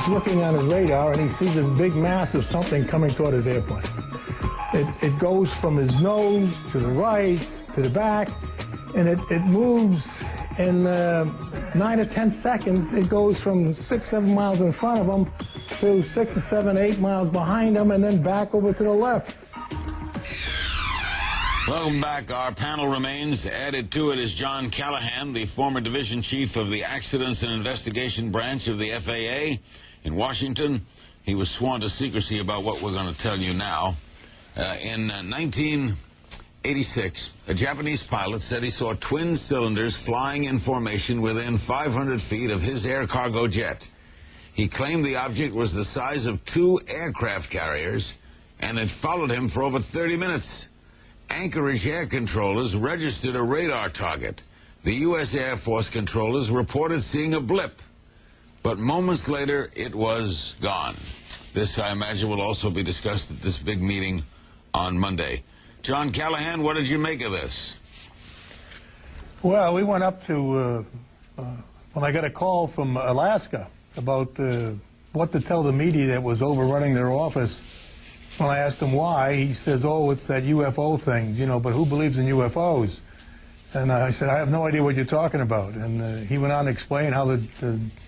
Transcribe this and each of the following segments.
he's looking on his radar and he sees this big mass of something coming toward his airplane. It goes from his nose to the right, to the back, and it moves in 9 or 10 seconds. It goes from 6, 7 miles in front of him to 6 or 7, 8 miles behind him, and then back over to the left. Welcome back. Our panel remains. Added to it is John Callahan, the former division chief of the Accidents and Investigation Branch of the FAA in Washington. He was sworn to secrecy about what we're going to tell you now. In 1986, a Japanese pilot said he saw twin cylinders flying in formation within 500 feet of his air cargo jet. He claimed the object was the size of 2 aircraft carriers, and it followed him for over 30 minutes. Anchorage air controllers registered a radar target. The U.S. Air Force controllers reported seeing a blip, but moments later it was gone. This, I imagine, will also be discussed at this big meeting on Monday. John Callahan, what did you make of this? Well, we went up to, when I got a call from Alaska about what to tell the media that was overrunning their office. When I asked him why, he says, oh, it's that UFO thing, you know, but who believes in UFOs? And I said, I have no idea what you're talking about. And he went on to explain how the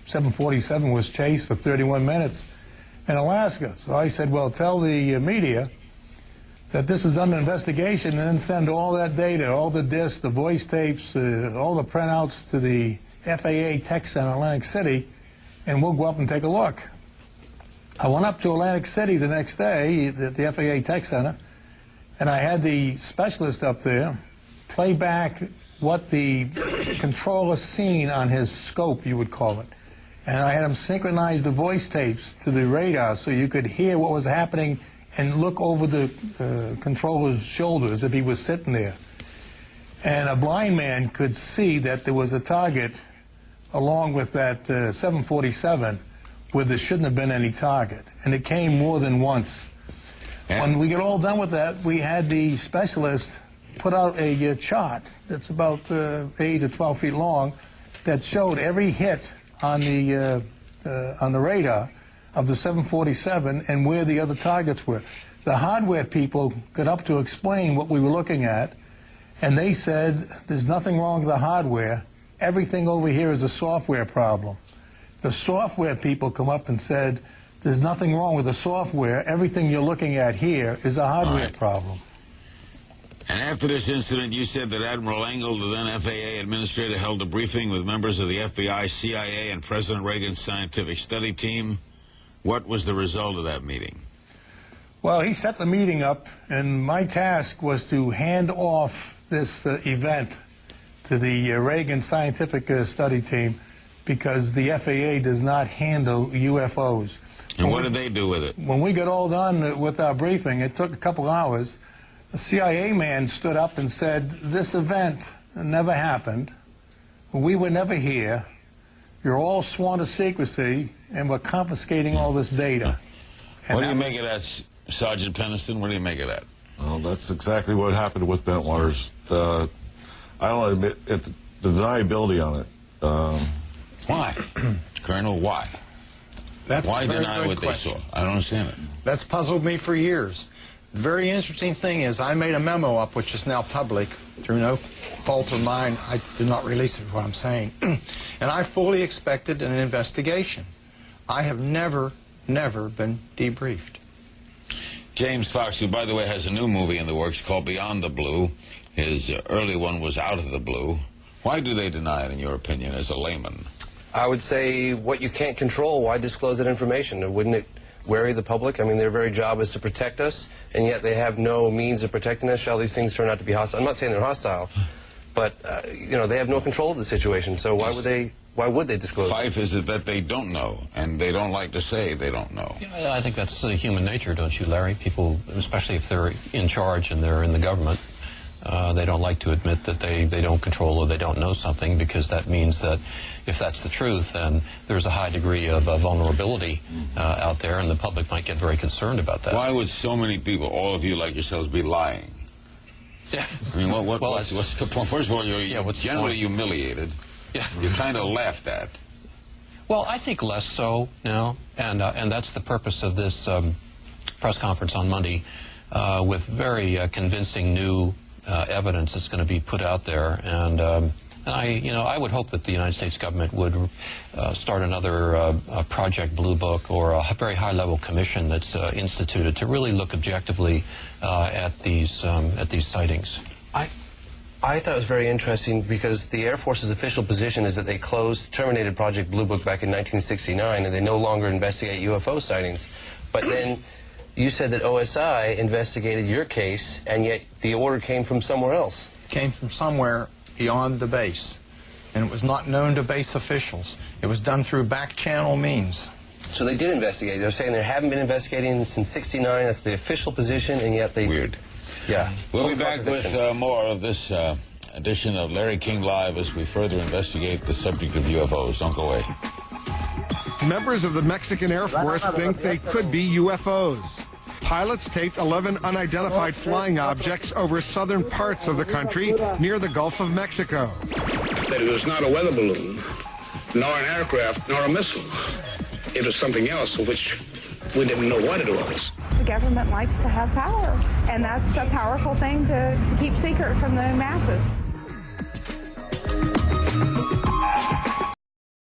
747 was chased for 31 minutes in Alaska. So I said, well, tell the media that this is under investigation, and then send all that data, all the discs, the voice tapes, all the printouts to the FAA Tech Center in Atlantic City, and we'll go up and take a look. I went up to Atlantic City the next day at the FAA Tech Center, and I had the specialist up there play back what the controller seen on his scope, you would call it. And I had him synchronize the voice tapes to the radar so you could hear what was happening and look over the controller's shoulders if he was sitting there. And a blind man could see that there was a target along with that 747 where there shouldn't have been any target. And it came more than once. When we get all done with that, we had the specialist put out a chart that's about 8 to 12 feet long that showed every hit on the radar of the 747 and where the other targets were. The hardware people got up to explain what we were looking at, and they said there's nothing wrong with the hardware. Everything over here is a software problem. The software people come up and said there's nothing wrong with the software. Everything you're looking at here is a hardware problem. And after this incident, you said that Admiral Engel, the then FAA administrator, held a briefing with members of the FBI, CIA, and President Reagan's scientific study team. What was the result of that meeting? Well, he set the meeting up, and my task was to hand off this event to the Reagan scientific study team because the FAA does not handle UFOs. And what did they do with it? When we got all done with our briefing, it took a couple hours. A CIA man stood up and said, this event never happened. We were never here. You're all sworn to secrecy, and we're confiscating all this data. And what do you make of that, Sergeant Peniston? What do you make of that? Well, that's exactly what happened with Bentwaters. I don't admit the deniability on it. Why? Colonel, why? Why deny what they saw? I don't understand it. That's puzzled me for years. The very interesting thing is I made a memo up, which is now public, through no fault of mine. I did not release it, what I'm saying. And I fully expected an investigation. I have never been debriefed. James Fox, who, by the way, has a new movie in the works called Beyond the Blue. His early one was Out of the Blue. Why do they deny it, in your opinion, as a layman? I would say what you can't control, why disclose that information? Wouldn't it worry the public? I mean, their very job is to protect us, and yet they have no means of protecting us. Shall these things turn out to be hostile? I'm not saying they're hostile, but you know, they have no control of the situation. So why would they disclose it? Fife is it that they don't know, and they don't like to say they don't know. Yeah, I think that's human nature, don't you, Larry? People, especially if they're in charge and they're in the government, they don't like to admit that they don't control or they don't know something, because that means that if that's the truth, then there's a high degree of vulnerability out there, and the public might get very concerned about that. Why would so many people, all of you like yourselves, be lying? Yeah. I mean, what's the point? First of all, you're generally humiliated. Yeah. You're kind of laughed at. Well, I think less so now, and that's the purpose of this press conference on Monday, with very convincing new evidence that's going to be put out there, and I would hope that the United States government would start another Project Blue Book or a very high-level commission that's instituted to really look objectively at these sightings. I thought it was very interesting because the Air Force's official position is that they terminated Project Blue Book back in 1969, and they no longer investigate UFO sightings. But then you said that OSI investigated your case, and yet the order came from somewhere else. Came from somewhere beyond the base, and it was not known to base officials. It was done through back-channel means. So they did investigate. They're saying they haven't been investigating since '69. That's the official position, and yet they... Weird. Yeah. We'll be back with more of this edition of Larry King Live as we further investigate the subject of UFOs. Don't go away. Members of the Mexican Air Force think they could be UFOs. Pilots taped 11 unidentified flying objects over southern parts of the country near the Gulf of Mexico. That it was not a weather balloon, nor an aircraft, nor a missile. It was something else of which we didn't know what it was. The government likes to have power, and that's a powerful thing to keep secret from the masses.